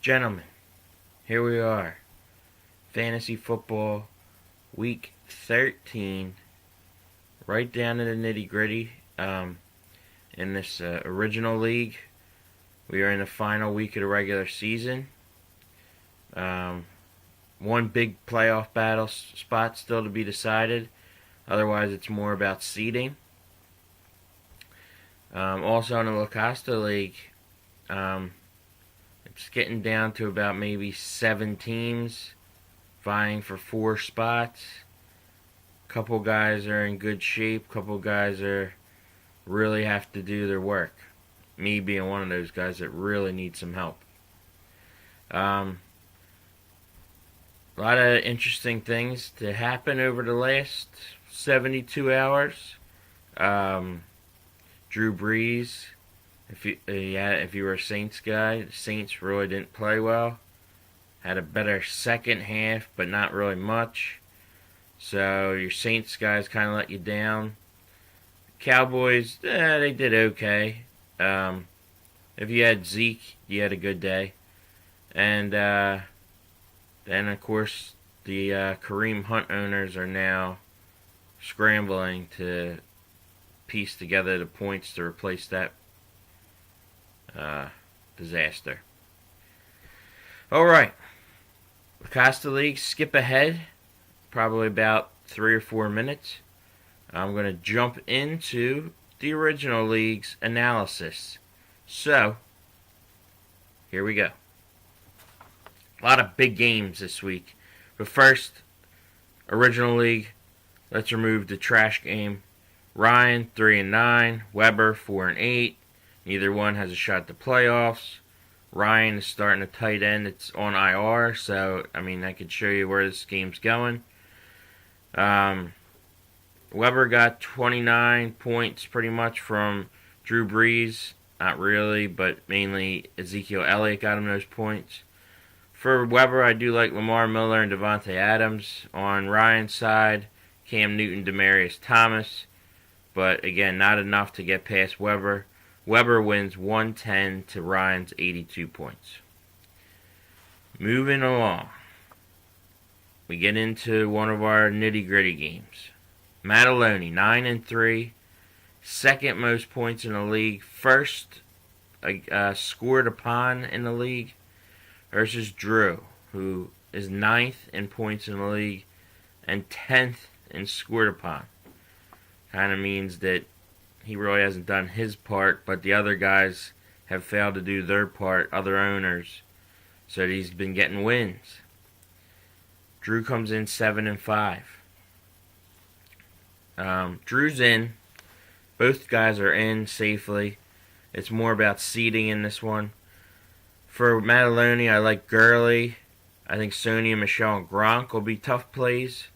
Gentlemen, here we are. Fantasy football, week 13. Right down to the nitty gritty. In this original league, we are in the final week of the regular season. One big playoff battle spot still to be decided. Otherwise, it's more about seeding. Also in the La Costa League, it's getting down to about maybe 7 teams vying for 4 spots. Couple guys are in good shape. Couple guys really have to do their work. Me being one of those guys that really need some help. A lot of interesting things to happen over the last 72 hours. Drew Brees, if you were a Saints guy, the Saints really didn't play well. Had a better second half, but not really much. So your Saints guys kind of let you down. Cowboys, they did okay. If you had Zeke, you had a good day. And then, of course, the Kareem Hunt owners are now scrambling to piece together the points to replace that disaster. All right. Costa League, skip ahead probably about 3 or 4 minutes. I'm going to jump into the original league's analysis. So, here we go. A lot of big games this week. But first, original league, let's remove the trash game. Ryan 3-9, Weber 4-8. Neither one has a shot at the playoffs. Ryan is starting a tight end. It's on IR, so I could show you where this game's going. Weber got 29 points pretty much from Drew Brees. Not really, but mainly Ezekiel Elliott got him those points. For Weber, I do like Lamar Miller and Devontae Adams. On Ryan's side, Cam Newton, Demaryius Thomas. But again, not enough to get past Weber. Weber wins 110 to Ryan's 82 points. Moving along, we get into one of our nitty-gritty games. Mataloni, 9-3, second most points in the league, first scored upon in the league, versus Drew, who is 9th in points in the league and 10th in scored upon. Kind of means that he really hasn't done his part, but the other guys have failed to do their part, other owners, so he's been getting wins. Drew comes in 7-5. Drew's in. Both guys are in safely. It's more about seeding in this one. For Mataloni, I like Gurley. I think Sony and Michelle and Gronk will be tough plays.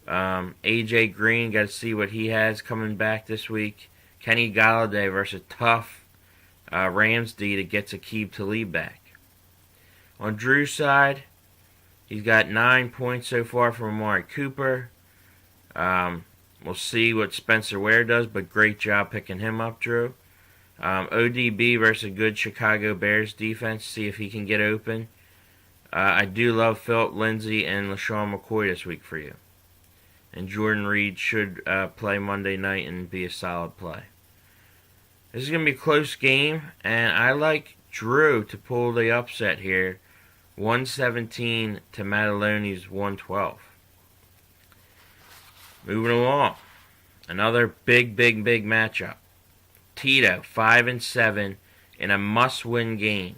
AJ Green, got to see what he has coming back this week. Kenny Galladay versus tough Rams D that gets Aqib Talib back. On Drew's side, he's got 9 points so far from Amari Cooper. We'll see what Spencer Ware does, but great job picking him up, Drew. ODB versus a good Chicago Bears defense, see if he can get open. I do love Philip Lindsay and LaShawn McCoy this week for you. And Jordan Reed should play Monday night and be a solid play. This is going to be a close game, and I like Drew to pull the upset here. 117 to Mataloni's 112. Moving along. Another big matchup. Tito, 5-7 in a must-win game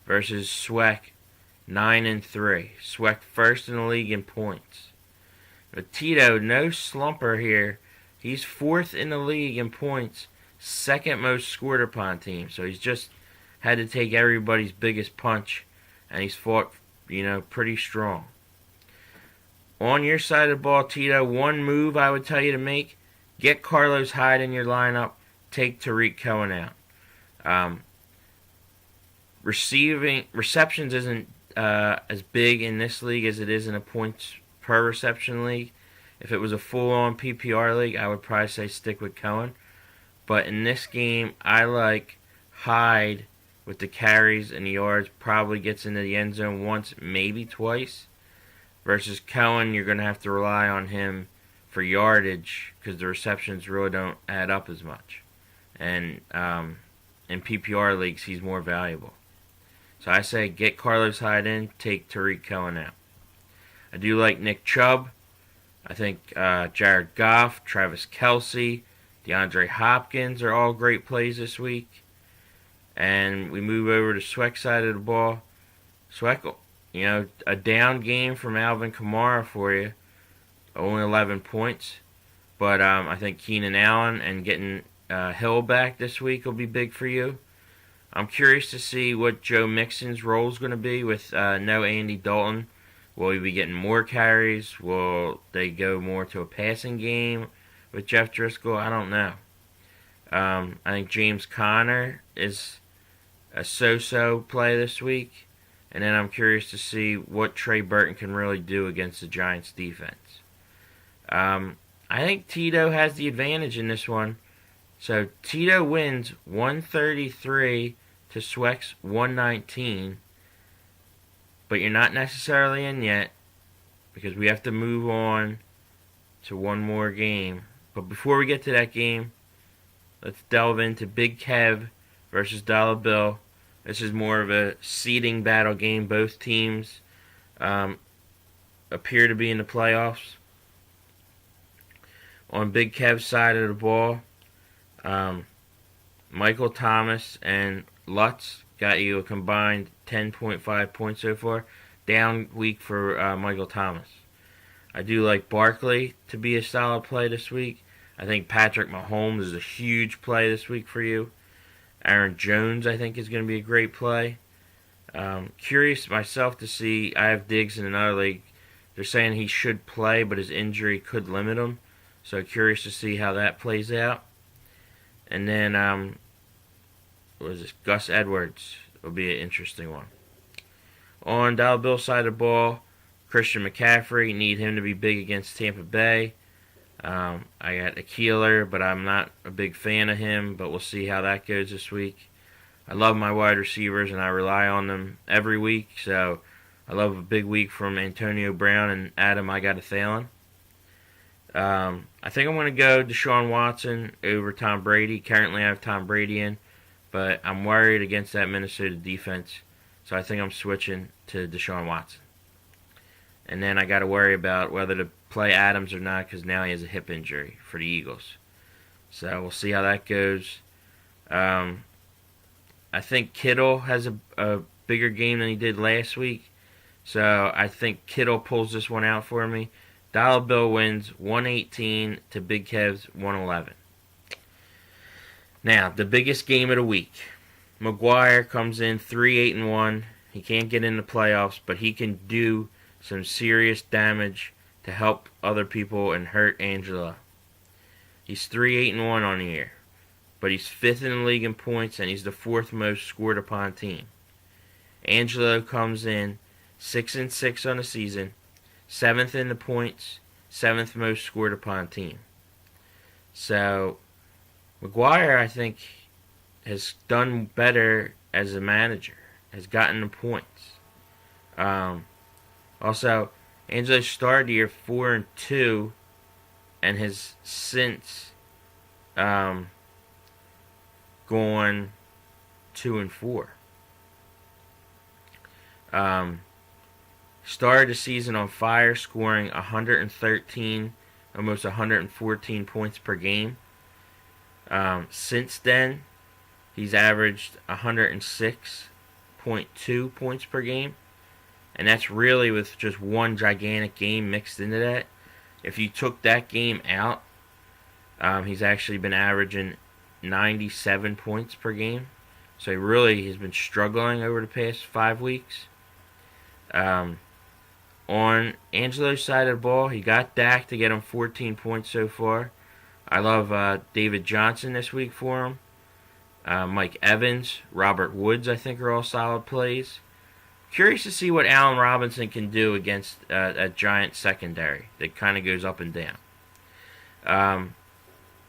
versus Sweck, 9-3. Sweck first in the league in points. But Tito, no slumper here. He's 4th in the league in points, second most scored upon team. So he's just had to take everybody's biggest punch, and he's fought, pretty strong. On your side of the ball, Tito, one move I would tell you to make, get Carlos Hyde in your lineup, take Tariq Cohen out. Receptions isn't as big in this league as it is in a points per reception league. If it was a full-on PPR league, I would probably say stick with Cohen. But in this game, I like Hyde with the carries and the yards, probably gets into the end zone once, maybe twice. Versus Cohen, you're going to have to rely on him for yardage because the receptions really don't add up as much. And in PPR leagues, he's more valuable. So I say get Carlos Hyde in, take Tariq Cohen out. I do like Nick Chubb. I think Jared Goff, Travis Kelce, DeAndre Hopkins are all great plays this week. And we move over to Sweck's side of the ball. Sweck, a down game from Alvin Kamara for you. Only 11 points. But I think Keenan Allen and getting Hill back this week will be big for you. I'm curious to see what Joe Mixon's role is going to be with no Andy Dalton. Will he be getting more carries? Will they go more to a passing game with Jeff Driscoll? I don't know. I think James Conner is a so-so play this week. And then I'm curious to see what Trey Burton can really do against the Giants' defense. I think Tito has the advantage in this one. So Tito wins 133 to Sweck's 119. But you're not necessarily in yet because we have to move on to one more game. But before we get to that game, let's delve into Big Kev versus Dollar Bill. This is more of a seeding battle game. Both teams appear to be in the playoffs. On Big Kev's side of the ball, Michael Thomas and Lutz got you a combined 10.5 points so far. Down week for Michael Thomas. I do like Barkley to be a solid play this week. I think Patrick Mahomes is a huge play this week for you. Aaron Jones, I think, is going to be a great play. Curious myself to see. I have Diggs in another league. They're saying he should play, but his injury could limit him. So curious to see how that plays out. And then, Gus Edwards will be an interesting one. On Dollar Bill side of the ball, Christian McCaffrey, need him to be big against Tampa Bay. I got a Keeler, but I'm not a big fan of him, but we'll see how that goes this week. I love my wide receivers, and I rely on them every week, so I love a big week from Antonio Brown and Adam I got a Thielen. I think I'm going to go Deshaun Watson over Tom Brady. Currently I have Tom Brady in, but I'm worried against that Minnesota defense, so I think I'm switching to Deshaun Watson. And then I got to worry about whether to play Adams or not because now he has a hip injury for the Eagles. So we'll see how that goes. I think Kittle has a bigger game than he did last week. So I think Kittle pulls this one out for me. Dollar Bill wins 118 to Big Kev's 111. Now, the biggest game of the week. McGuire comes in 3-8-1. He can't get in the playoffs, but he can do some serious damage to help other people and hurt Angela. He's 3-8-1 on the year, but he's 5th in the league in points, and he's the 4th most scored upon team. Angelo comes in 6-6 on the season, 7th in the points, 7th most scored upon team. So, McGuire, I think, has done better as a manager, has gotten the points. Also, Angelo started the year 4-2, and has since gone 2-4. Started the season on fire, scoring 113, almost 114 points per game. Since then, he's averaged 106.2 points per game. And that's really with just one gigantic game mixed into that. If you took that game out, he's actually been averaging 97 points per game. So he really has been struggling over the past 5 weeks. On Angelo's side of the ball, he got Dak to get him 14 points so far. I love David Johnson this week for him. Mike Evans, Robert Woods, I think are all solid plays. Curious to see what Allen Robinson can do against a Giant secondary that kind of goes up and down.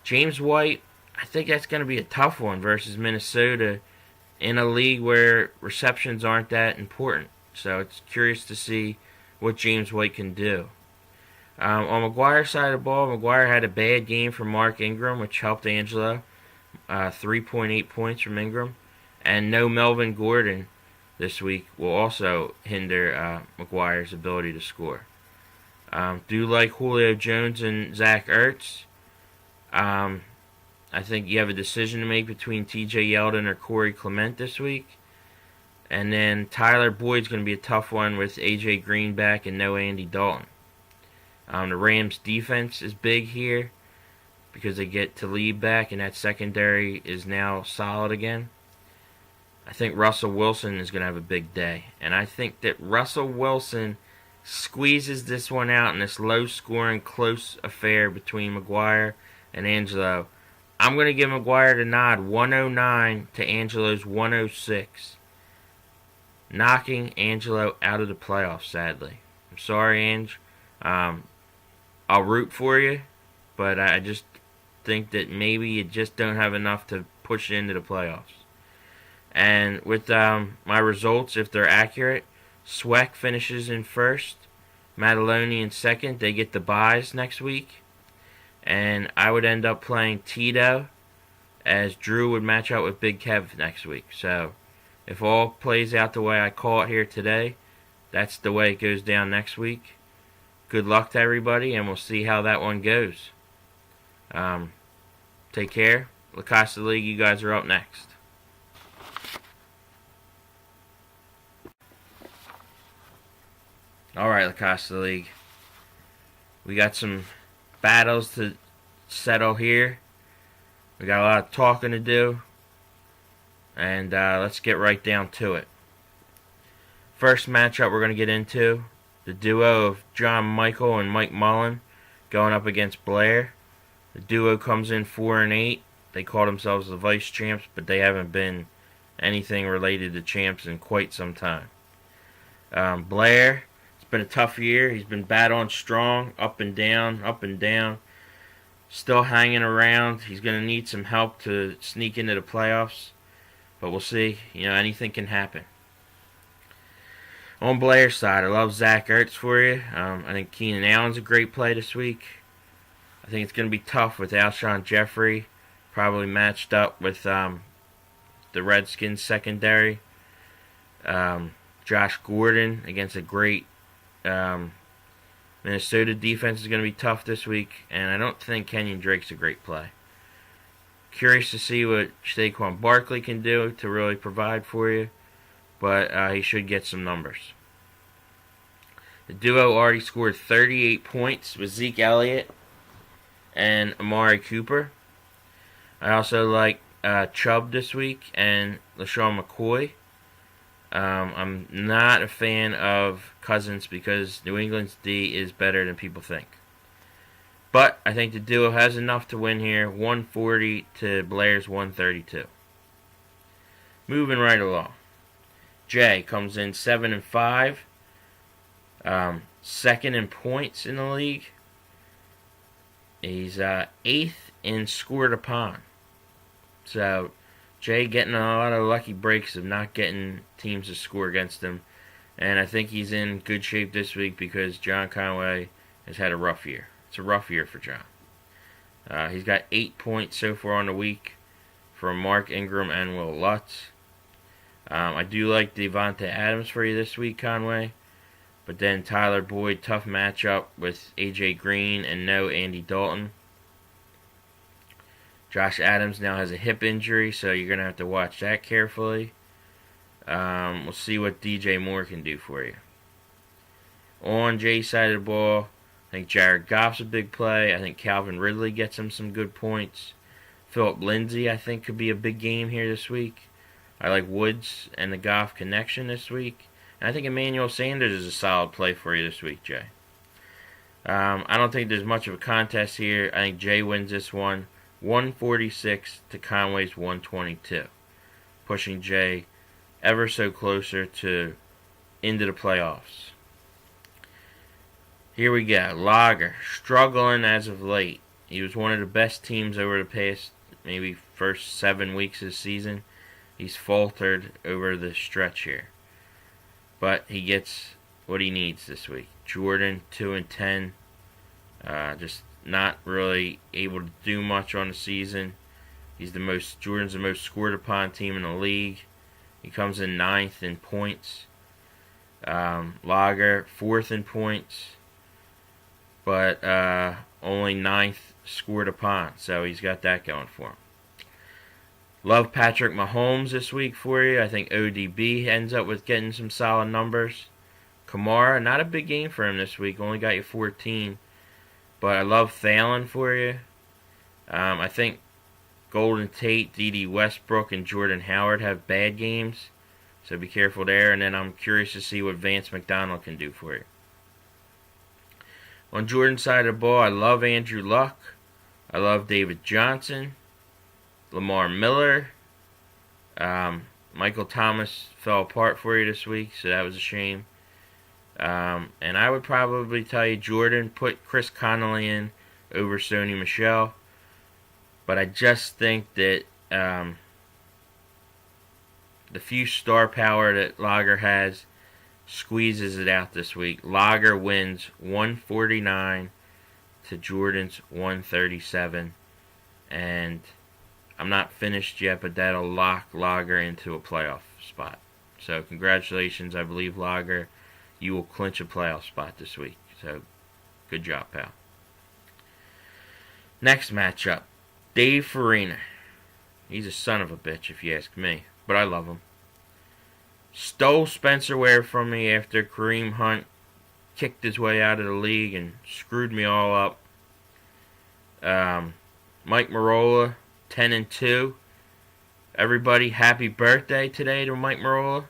James White, I think that's going to be a tough one versus Minnesota in a league where receptions aren't that important. So it's curious to see what James White can do. On McGuire's side of the ball, McGuire had a bad game from Mark Ingram, which helped Angelo. 3.8 points from Ingram. And no Melvin Gordon this week will also hinder McGuire's ability to score. Do like Julio Jones and Zach Ertz. I think you have a decision to make between T.J. Yeldon or Corey Clement this week. And then Tyler Boyd's going to be a tough one with A.J. Green back and no Andy Dalton. The Rams' defense is big here because they get Talib back, and that secondary is now solid again. I think Russell Wilson is going to have a big day. And I think that Russell Wilson squeezes this one out in this low-scoring, close affair between McGuire and Angelo. I'm going to give McGuire the nod, 109 to Angelo's 106. Knocking Angelo out of the playoffs, sadly. I'm sorry, Ange. I'll root for you, but I just think that maybe you just don't have enough to push into the playoffs. And with my results, if they're accurate, Sweck finishes in first, Mataloni in second. They get the byes next week. And I would end up playing Tito, as Drew would match up with Big Kev next week. So if all plays out the way I call it here today, that's the way it goes down next week. Good luck to everybody, and we'll see how that one goes. Take care. La Costa League, you guys are up next. Alright, La Costa League. We got some battles to settle here. We got a lot of talking to do. And let's get right down to it. First matchup we're going to get into, the duo of John Michael and Mike Mullen going up against Blair. The duo comes in 4-8. They call themselves the Vice Champs, but they haven't been anything related to champs in quite some time. Blair, it's been a tough year. He's been battling strong, up and down, up and down. Still hanging around. He's going to need some help to sneak into the playoffs. But we'll see. Anything can happen. On Blair's side, I love Zach Ertz for you. I think Keenan Allen's a great play this week. I think it's going to be tough with Alshon Jeffrey probably matched up with the Redskins secondary. Josh Gordon against a great Minnesota defense is going to be tough this week. And I don't think Kenyon Drake's a great play. Curious to see what Saquon Barkley can do to really provide for you. But he should get some numbers. The duo already scored 38 points with Zeke Elliott and Amari Cooper. I also like Chubb this week and LaShawn McCoy. I'm not a fan of Cousins because New England's D is better than people think. But I think the duo has enough to win here, 140 to Blair's 132. Moving right along. Jay comes in 7-5, second in points in the league. He's 8th in scored upon. So Jay getting a lot of lucky breaks of not getting teams to score against him. And I think he's in good shape this week because John Conway has had a rough year. It's a rough year for John. He's got 8 points so far on the week from Mark Ingram and Will Lutz. I do like Devontae Adams for you this week, Conway. But then Tyler Boyd, tough matchup with A.J. Green and no Andy Dalton. Josh Adams now has a hip injury, so you're going to have to watch that carefully. We'll see what DJ Moore can do for you. On Jay's side of the ball, I think Jared Goff's a big play. I think Calvin Ridley gets him some good points. Philip Lindsay, I think, could be a big game here this week. I like Woods and the Goff connection this week. And I think Emmanuel Sanders is a solid play for you this week, Jay. I don't think there's much of a contest here. I think Jay wins this one, 146 to Conway's 122. Pushing Jay ever so closer to into the playoffs. Here we go. Lager, struggling as of late. He was one of the best teams over the past maybe first 7 weeks of the season. He's faltered over the stretch here. But he gets what he needs this week. Jordan, 2-10. Just not really able to do much on the season. Jordan's the most scored upon team in the league. He comes in 9th in points. Lager, 4th in points. But only 9th scored upon. So he's got that going for him. Love Patrick Mahomes this week for you. I think ODB ends up with getting some solid numbers. Kamara, not a big game for him this week. Only got you 14. But I love Thielen for you. I think Golden Tate, D.D. Westbrook, and Jordan Howard have bad games. So be careful there. And then I'm curious to see what Vance McDonald can do for you. On Jordan's side of the ball, I love Andrew Luck. I love David Johnson. Lamar Miller. Michael Thomas fell apart for you this week, so that was a shame. And I would probably tell you, Jordan, put Chris Connolly in over Sony Michel. But I just think that the few star power that Lager has squeezes it out this week. Lager wins 149 to Jordan's 137. And I'm not finished yet, but that'll lock Lager into a playoff spot. So congratulations. I believe, Lager, you will clinch a playoff spot this week. So good job, pal. Next matchup, Dave Farina. He's a son of a bitch, if you ask me, but I love him. Stole Spencer Ware from me after Kareem Hunt kicked his way out of the league and screwed me all up. Mike Marola, 10-2. Everybody, happy birthday today to Mike Marola.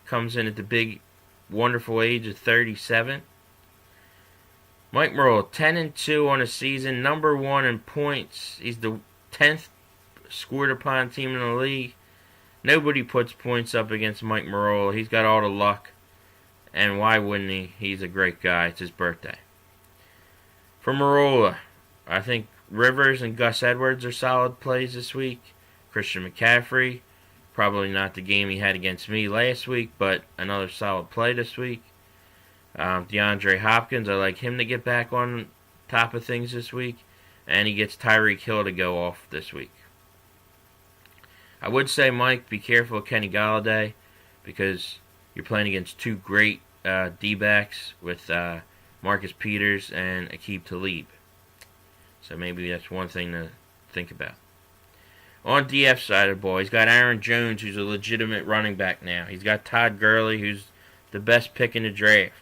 Comes in at the big, wonderful age of 37. Mike Marola, 10-2 on the season, number 1 in points. He's the 10th scored upon team in the league. Nobody puts points up against Mike Marola. He's got all the luck. And why wouldn't he? He's a great guy. It's his birthday. For Marola, I think Rivers and Gus Edwards are solid plays this week. Christian McCaffrey, probably not the game he had against me last week, but another solid play this week. DeAndre Hopkins, I like him to get back on top of things this week. And he gets Tyreek Hill to go off this week. I would say, Mike, be careful of Kenny Golladay because you're playing against two great D-backs with Marcus Peters and Aqib Talib. So maybe that's one thing to think about. On DF's side of the ball, he's got Aaron Jones, who's a legitimate running back now. He's got Todd Gurley, who's the best pick in the draft.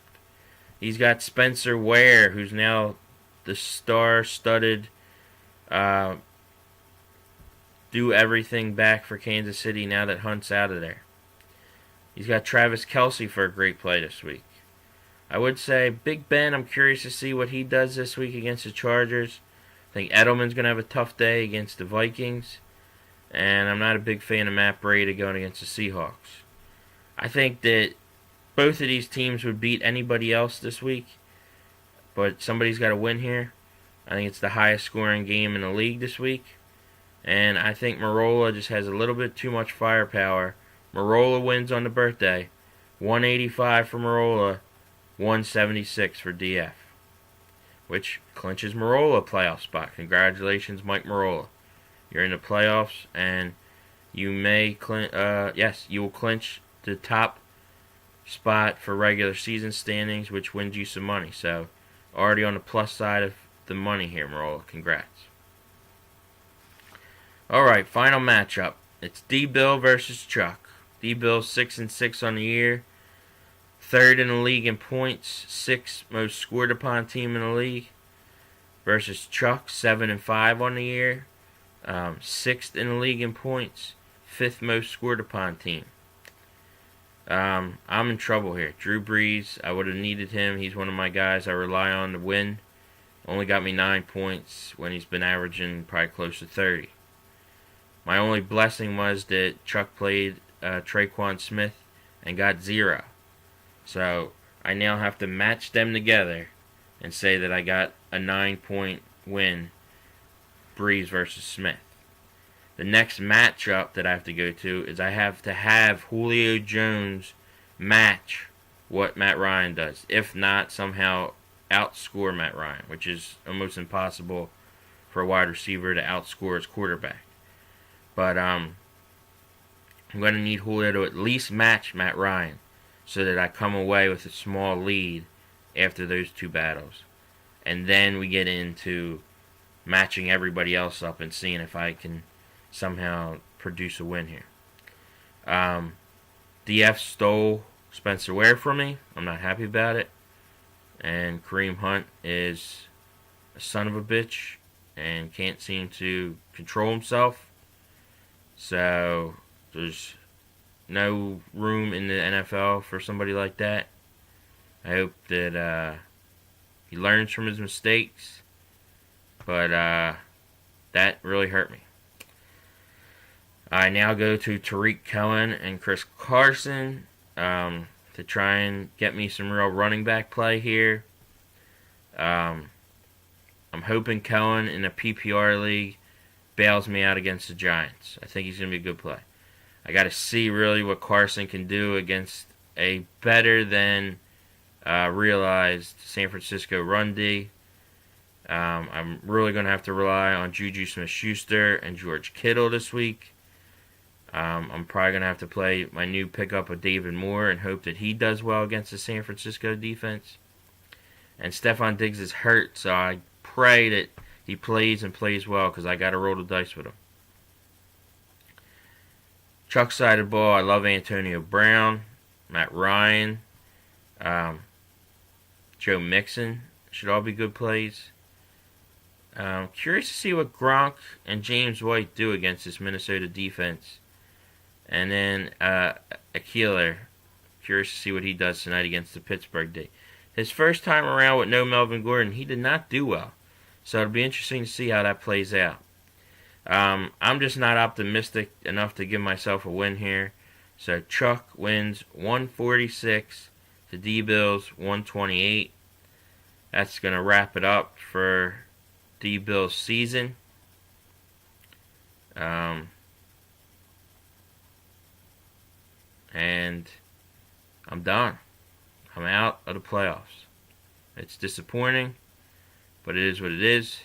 He's got Spencer Ware, who's now the star-studded do everything back for Kansas City now that Hunt's out of there. He's got Travis Kelce for a great play this week. I would say Big Ben, I'm curious to see what he does this week against the Chargers. I think Edelman's going to have a tough day against the Vikings. And I'm not a big fan of Matt Brady going against the Seahawks. I think that both of these teams would beat anybody else this week. But somebody's got to win here. I think it's the highest scoring game in the league this week. And I think Marola just has a little bit too much firepower. Marola wins on the birthday. 185 for Marola, 176 for DF. Which clinches Marola a playoff spot. Congratulations, Mike Marola. You're in the playoffs, and you may you will clinch the top spot for regular season standings, which wins you some money. So, already on the plus side of the money here, Marola. Congrats. Alright, final matchup. It's D-Bill versus Chuck. D-Bill 6-6 on the year. Third in the league in points. Sixth most scored upon team in the league. Versus Chuck, 7-5 on the year. Sixth in the league in points. Fifth most scored upon team. I'm in trouble here. Drew Brees, I would have needed him. He's one of my guys I rely on to win. Only got me 9 points when he's been averaging probably close to 30. My only blessing was that Chuck played Traquan Smith and got 0. So I now have to match them together and say that I got a 9-point win, Brees versus Smith. the next matchup that I have to go to is I have to have Julio Jones match what Matt Ryan does. If not, somehow outscore Matt Ryan, which is almost impossible for a wide receiver to outscore his quarterback. But I'm going to need Julio to at least match Matt Ryan so that I come away with a small lead after those two battles. And then we get into matching everybody else up and seeing if I can somehow produce a win here. DF stole Spencer Ware from me. I'm not happy about it. And Kareem Hunt is a son of a bitch and can't seem to control himself. So there's no room in the NFL for somebody like that. I hope that he learns from his mistakes. But that really hurt me. I now go to Tariq Cohen and Chris Carson to try and get me some real running back play here. I'm hoping Cohen in a PPR league bails me out against the Giants. I think he's going to be a good play. I got to see really what Carson can do against a better than realized San Francisco run D. I'm really going to have to rely on Juju Smith-Schuster and George Kittle this week. I'm probably going to have to play my new pickup of David Moore and hope that he does well against the San Francisco defense. And Stephon Diggs is hurt, so I pray that he plays and plays well because I got to roll the dice with him. Chuck side of the ball, I love Antonio Brown, Matt Ryan, Joe Mixon should all be good plays. Curious to see what Gronk and James White do against this Minnesota defense. And then Akeeler, curious to see what he does tonight against the Pittsburgh D. His first time around with no Melvin Gordon, he did not do well. So it'll be interesting to see how that plays out. I'm just not optimistic enough to give myself a win here. So Chuck wins 146 to D-Bills 128. That's going to wrap it up for D-Bills season. And I'm done. I'm out of the playoffs. It's disappointing, but it is what it is.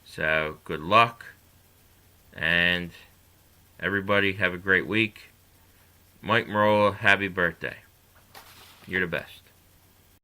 So good luck. And everybody have a great week. Mike Marola, happy birthday. You're the best.